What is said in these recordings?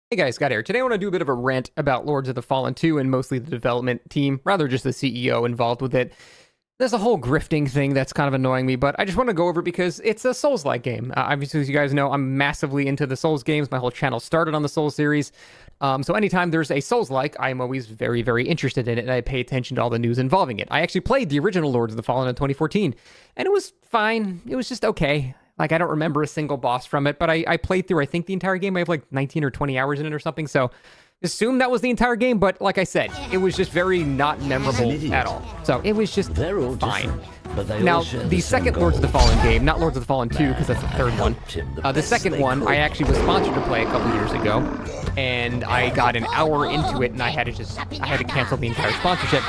Hey guys, Scott here. Today I want to do a bit of a rant about Lords of the Fallen 2 and mostly the development team, rather just the CEO involved with it. There's a whole grifting thing that's kind of annoying me, but I just want to go over it because it's a Souls-like game. Obviously, as you guys know, I'm massively into the Souls games. My whole channel started on the Souls series. So anytime there's a Souls-like, I'm always very, very interested in it, and I pay attention to all the news involving it. I actually played the original Lords of the Fallen in 2014, and it was fine. It was just okay. Like, I don't remember a single boss from it, but I played through, I think, the entire game. I have like 19 or 20 hours in it or something, so assume that was the entire game, but like I said, it was just very not memorable at all. So it was just fine. Now, the second Lords of the Fallen game, not Lords of the Fallen 2, because that's the third one. The second one, I actually was sponsored to play a couple years ago, and I got an hour into it, and I had to cancel the entire sponsorship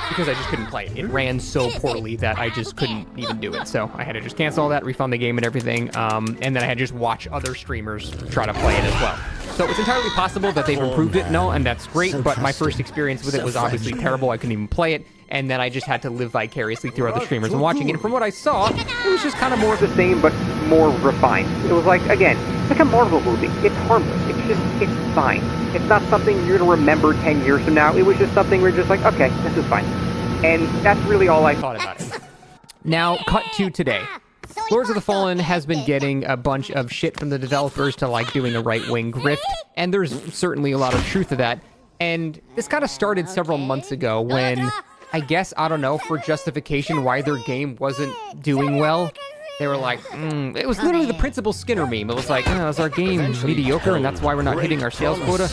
because I just couldn't play it. It ran so poorly that I just couldn't even do it. So I had to just cancel all that, refund the game and everything, and then I had to just watch other streamers try to play it as well. So it's entirely possible that they've improved it, and that's great, but my first experience with it was obviously terrible. I couldn't even play it, and then I just had to live vicariously through other streamers and watching it. And from what I saw, it was just kind of more of the same, but more refined. It was like, again, like a Marvel movie. It's harmless. It's fine. It's not something you're going to remember 10 years from now. It was just something where you're just like, okay, this is fine. And that's really all I thought about it. Now, cut to today. Lords of the Fallen has been getting a bunch of shit from the developers to, like, doing a right-wing grift, and there's certainly a lot of truth to that. And this kind of started several months ago when, I guess, I don't know, for justification why their game wasn't doing well, they were like, it was literally the Principal Skinner meme. It was like, is our game mediocre and that's why we're not hitting our sales quota?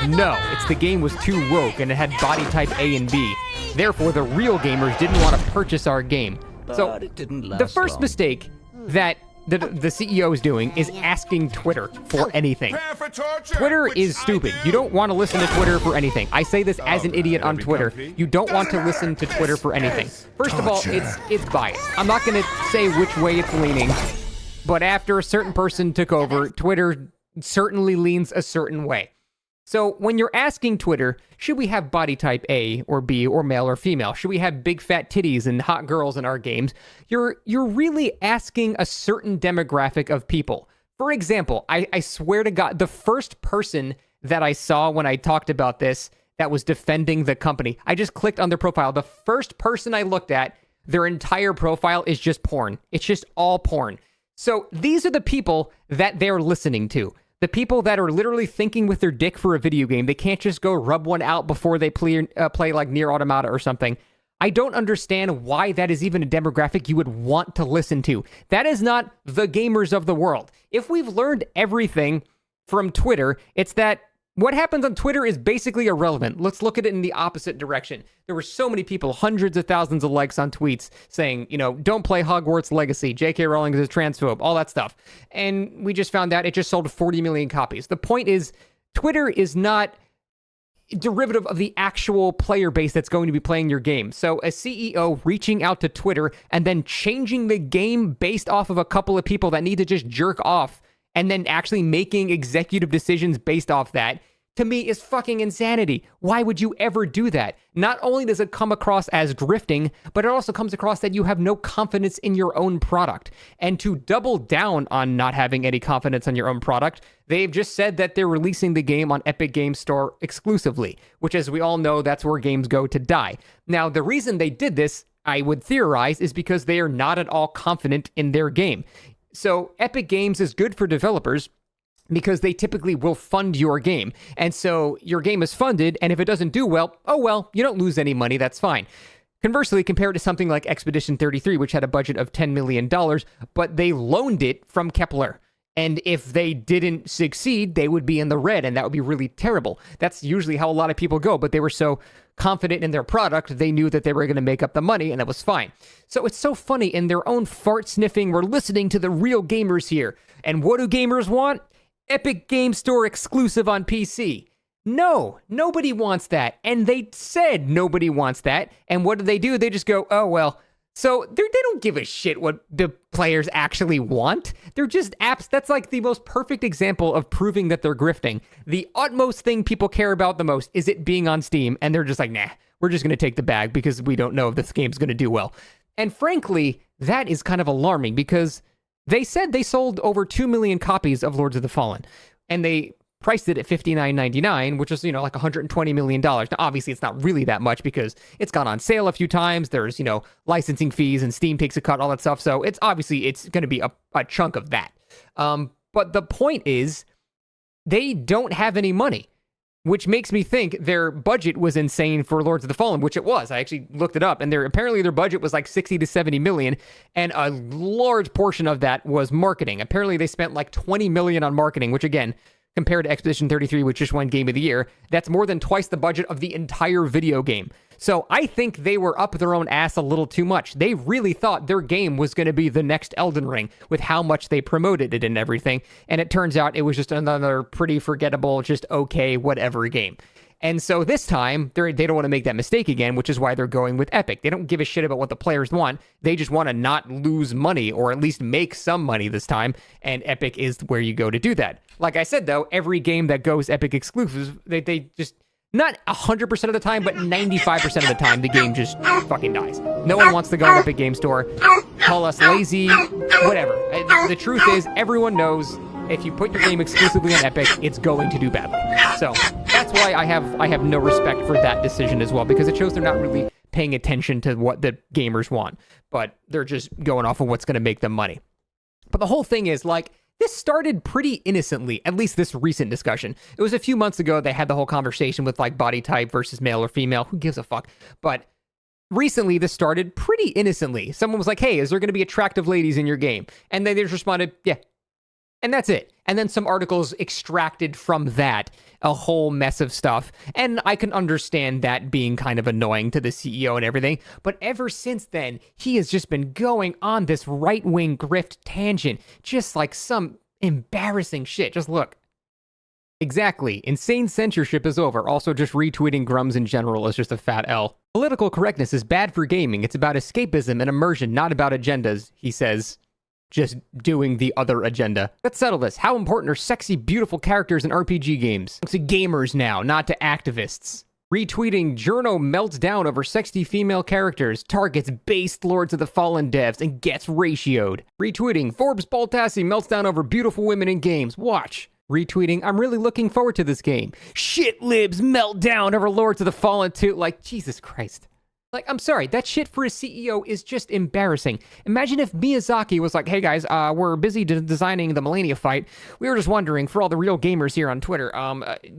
No, it's the game was too woke and it had body type A and B. Therefore, the real gamers didn't want to purchase our game. So, the first mistake that the CEO is doing is asking Twitter for anything. Twitter is stupid. You don't want to listen to Twitter for anything. I say this as an idiot on Twitter. You don't want to listen to Twitter for anything. First of all, it's biased. I'm not going to say which way it's leaning, but after a certain person took over, Twitter certainly leans a certain way. So when you're asking Twitter, should we have body type A or B or male or female? Should we have big fat titties and hot girls in our games? You're really asking a certain demographic of people. For example, I swear to God, the first person that I saw when I talked about this that was defending the company, I just clicked on their profile. The first person I looked at, their entire profile is just porn. It's just all porn. So these are the people that they're listening to. The people that are literally thinking with their dick for a video game. They can't just go rub one out before they play like Nier Automata or something. I don't understand why that is even a demographic you would want to listen to. That is not the gamers of the world. If we've learned everything from Twitter, it's that what happens on Twitter is basically irrelevant. Let's look at it in the opposite direction. There were so many people, hundreds of thousands of likes on tweets saying, don't play Hogwarts Legacy, J.K. Rowling is a transphobe, all that stuff. And we just found out it just sold 40 million copies. The point is, Twitter is not derivative of the actual player base that's going to be playing your game. So a CEO reaching out to Twitter and then changing the game based off of a couple of people that need to just jerk off and then actually making executive decisions based off that, to me, is fucking insanity. Why would you ever do that? Not only does it come across as grifting, but it also comes across that you have no confidence in your own product. And to double down on not having any confidence in your own product, they've just said that they're releasing the game on Epic Games Store exclusively, which, as we all know, that's where games go to die. Now, the reason they did this, I would theorize, is because they are not at all confident in their game. So Epic Games is good for developers because they typically will fund your game. And so your game is funded, and if it doesn't do well, oh well, you don't lose any money, that's fine. Conversely, compared to something like Expedition 33, which had a budget of $10 million, but they loaned it from Kepler. And if they didn't succeed, they would be in the red, and that would be really terrible. That's usually how a lot of people go, but they were so confident in their product, they knew that they were going to make up the money, and that was fine. So it's so funny, in their own fart-sniffing, we're listening to the real gamers here. And what do gamers want? Epic Game Store exclusive on PC. No, nobody wants that. And they said nobody wants that. And what do? They just go, oh, well. So they don't give a shit what the players actually want. They're just apps. That's like the most perfect example of proving that they're grifting. The utmost thing people care about the most is it being on Steam. And they're just like, nah, we're just going to take the bag because we don't know if this game's going to do well. And frankly, that is kind of alarming because they said they sold over 2 million copies of Lords of the Fallen. And they priced it at $59.99, which is, like $120 million. Now, obviously, it's not really that much because it's gone on sale a few times. There's, licensing fees and Steam takes a cut, all that stuff. So it's going to be a chunk of that. But the point is, they don't have any money, which makes me think their budget was insane for Lords of the Fallen, which it was. I actually looked it up, and apparently their budget was like 60 to 70 million, and a large portion of that was marketing. Apparently they spent like 20 million on marketing, which again, compared to Expedition 33, which just won Game of the Year, that's more than twice the budget of the entire video game. So I think they were up their own ass a little too much. They really thought their game was going to be the next Elden Ring with how much they promoted it and everything. And it turns out it was just another pretty forgettable, just okay, whatever game. And so this time, they don't want to make that mistake again, which is why they're going with Epic. They don't give a shit about what the players want. They just want to not lose money, or at least make some money this time, and Epic is where you go to do that. Like I said, though, every game that goes Epic exclusives, they just... Not 100% of the time, but 95% of the time, the game just fucking dies. No one wants to go on Epic Game Store. Call us lazy, whatever. The truth is, everyone knows if you put your game exclusively on Epic, it's going to do badly. So that's why I have no respect for that decision as well, because it shows they're not really paying attention to what the gamers want, but they're just going off of what's going to make them money. But the whole thing is, like, this started pretty innocently, at least this recent discussion. It was a few months ago they had the whole conversation with like body type versus male or female. Who gives a fuck? But recently this started pretty innocently. Someone was like, hey, is there going to be attractive ladies in your game? And they just responded, yeah. And that's it. And then some articles extracted from that a whole mess of stuff. And I can understand that being kind of annoying to the CEO and everything. But ever since then, he has just been going on this right-wing grift tangent. Just like some embarrassing shit. Just look. Exactly. Insane censorship is over. Also, just retweeting Grums in general is just a fat L. Political correctness is bad for gaming. It's about escapism and immersion, not about agendas, he says. Just doing the other agenda. Let's settle this. How important are sexy, beautiful characters in RPG games? To gamers now, not to activists. Retweeting Journo melts down over sexy female characters, targets based Lords of the Fallen devs, and gets ratioed. Retweeting Forbes Baltassi melts down over beautiful women in games. Watch. Retweeting, I'm really looking forward to this game. Shit libs melt down over Lords of the Fallen 2. Like, Jesus Christ. Like, I'm sorry, that shit for a CEO is just embarrassing. Imagine if Miyazaki was like, hey guys, we're busy designing the Melania fight. We were just wondering, for all the real gamers here on Twitter,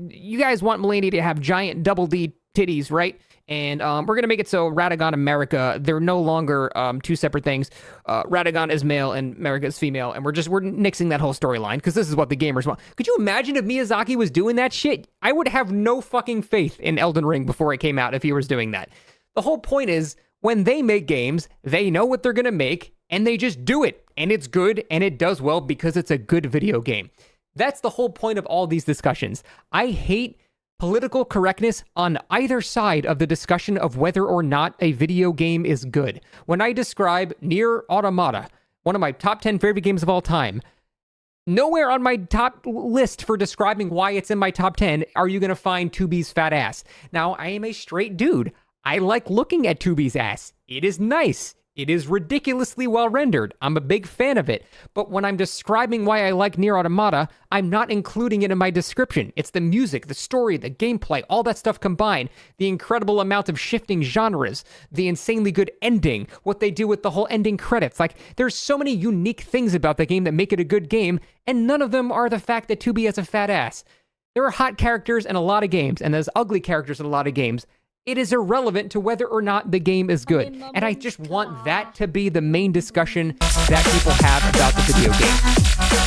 you guys want Melania to have giant double D titties, right? And we're going to make it so Radagon and Marika, they're no longer two separate things. Radagon is male and Marika is female, and we're nixing that whole storyline, because this is what the gamers want. Could you imagine if Miyazaki was doing that shit? I would have no fucking faith in Elden Ring before it came out if he was doing that. The whole point is, when they make games, they know what they're going to make, and they just do it. And it's good, and it does well because it's a good video game. That's the whole point of all these discussions. I hate political correctness on either side of the discussion of whether or not a video game is good. When I describe Nier Automata, one of my top 10 favorite games of all time, nowhere on my top list for describing why it's in my top 10 are you going to find 2B's fat ass. Now, I am a straight dude. I like looking at 2B's ass. It is nice. It is ridiculously well rendered. I'm a big fan of it. But when I'm describing why I like Nier Automata, I'm not including it in my description. It's the music, the story, the gameplay, all that stuff combined, the incredible amount of shifting genres, the insanely good ending, what they do with the whole ending credits. Like, there's so many unique things about the game that make it a good game, and none of them are the fact that 2B has a fat ass. There are hot characters in a lot of games, and there's ugly characters in a lot of games. It is irrelevant to whether or not the game is good. And I just want that to be the main discussion that people have about the video game.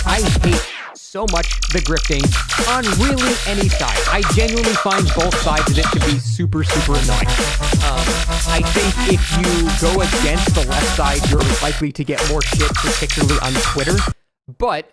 I hate so much the grifting on really any side. I genuinely find both sides of it to be super, super annoying. I think if you go against the left side, you're likely to get more shit, particularly on Twitter. But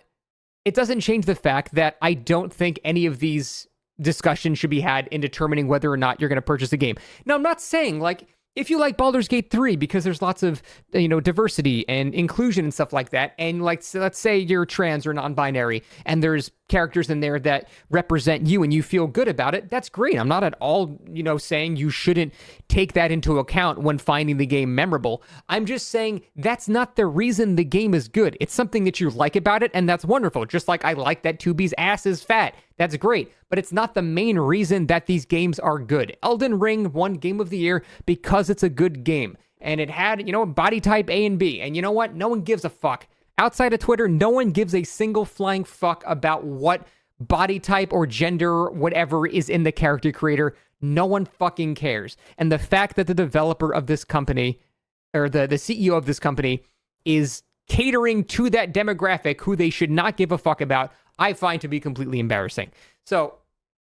it doesn't change the fact that I don't think any of these discussion should be had in determining whether or not you're going to purchase a game. Now, I'm not saying, like, if you like Baldur's Gate 3 because there's lots of, diversity and inclusion and stuff like that, and, like, so let's say you're trans or non-binary, and there's characters in there that represent you and you feel good about it, that's great. I'm not at all, saying you shouldn't take that into account when finding the game memorable. I'm just saying that's not the reason the game is good. It's something that you like about it, and that's wonderful. Just like I like that 2B's ass is fat. That's great, but it's not the main reason that these games are good. Elden Ring won Game of the Year because it's a good game. And it had, body type A and B. And you know what? No one gives a fuck. Outside of Twitter, no one gives a single flying fuck about what body type or gender, whatever is in the character creator. No one fucking cares. And the fact that the developer of this company, or the CEO of this company, is catering to that demographic who they should not give a fuck about, I find to be completely embarrassing. So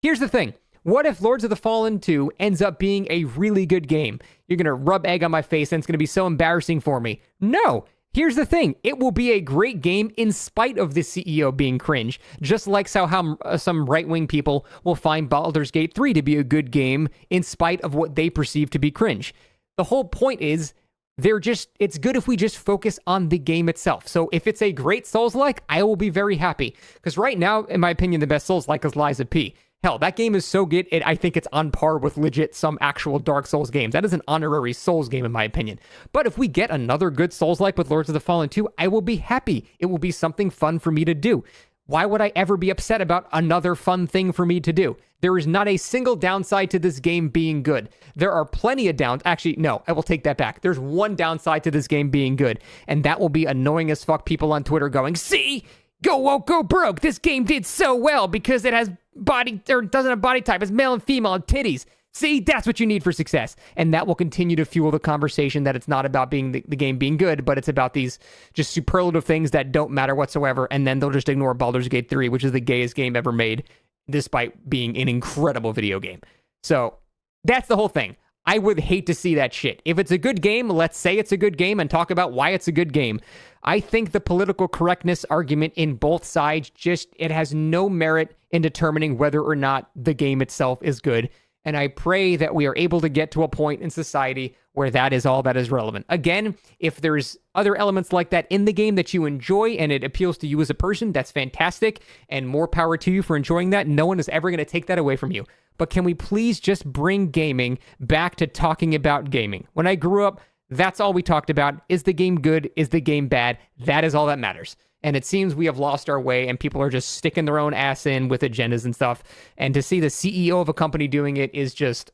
here's the thing. What if Lords of the Fallen 2 ends up being a really good game? You're going to rub egg on my face and it's going to be so embarrassing for me. No. Here's the thing. It will be a great game in spite of the CEO being cringe. Just like how some right-wing people will find Baldur's Gate 3 to be a good game in spite of what they perceive to be cringe. The whole point is it's good if we just focus on the game itself. So if it's a great Souls-like, I will be very happy. Because right now, in my opinion, the best Souls-like is Lies of P. Hell, that game is so good, I think it's on par with legit some actual Dark Souls games. That is an honorary Souls game, in my opinion. But if we get another good Souls-like with Lords of the Fallen 2, I will be happy. It will be something fun for me to do. Why would I ever be upset about another fun thing for me to do? There is not a single downside to this game being good. There are plenty of Actually, no, I will take that back. There's one downside to this game being good, and that will be annoying as fuck people on Twitter going, see? Go woke, go broke. This game did so well because it has doesn't have body type. It's male and female and titties. See, that's what you need for success. And that will continue to fuel the conversation that it's not about being the game being good, but it's about these just superlative things that don't matter whatsoever. And then they'll just ignore Baldur's Gate 3, which is the gayest game ever made, despite being an incredible video game. So that's the whole thing. I would hate to see that shit. If it's a good game, let's say it's a good game and talk about why it's a good game. I think the political correctness argument in both sides it has no merit in determining whether or not the game itself is good. And I pray that we are able to get to a point in society where that is all that is relevant. Again, if there's other elements like that in the game that you enjoy and it appeals to you as a person, that's fantastic. And more power to you for enjoying that. No one is ever going to take that away from you. But can we please just bring gaming back to talking about gaming? When I grew up, that's all we talked about. Is the game good? Is the game bad? That is all that matters. And it seems we have lost our way and people are just sticking their own ass in with agendas and stuff. And to see the CEO of a company doing it is just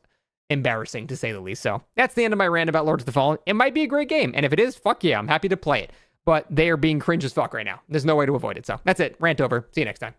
embarrassing, to say the least. So that's the end of my rant about Lords of the Fallen. It might be a great game. And if it is, fuck yeah, I'm happy to play it. But they are being cringe as fuck right now. There's no way to avoid it. So that's it. Rant over. See you next time.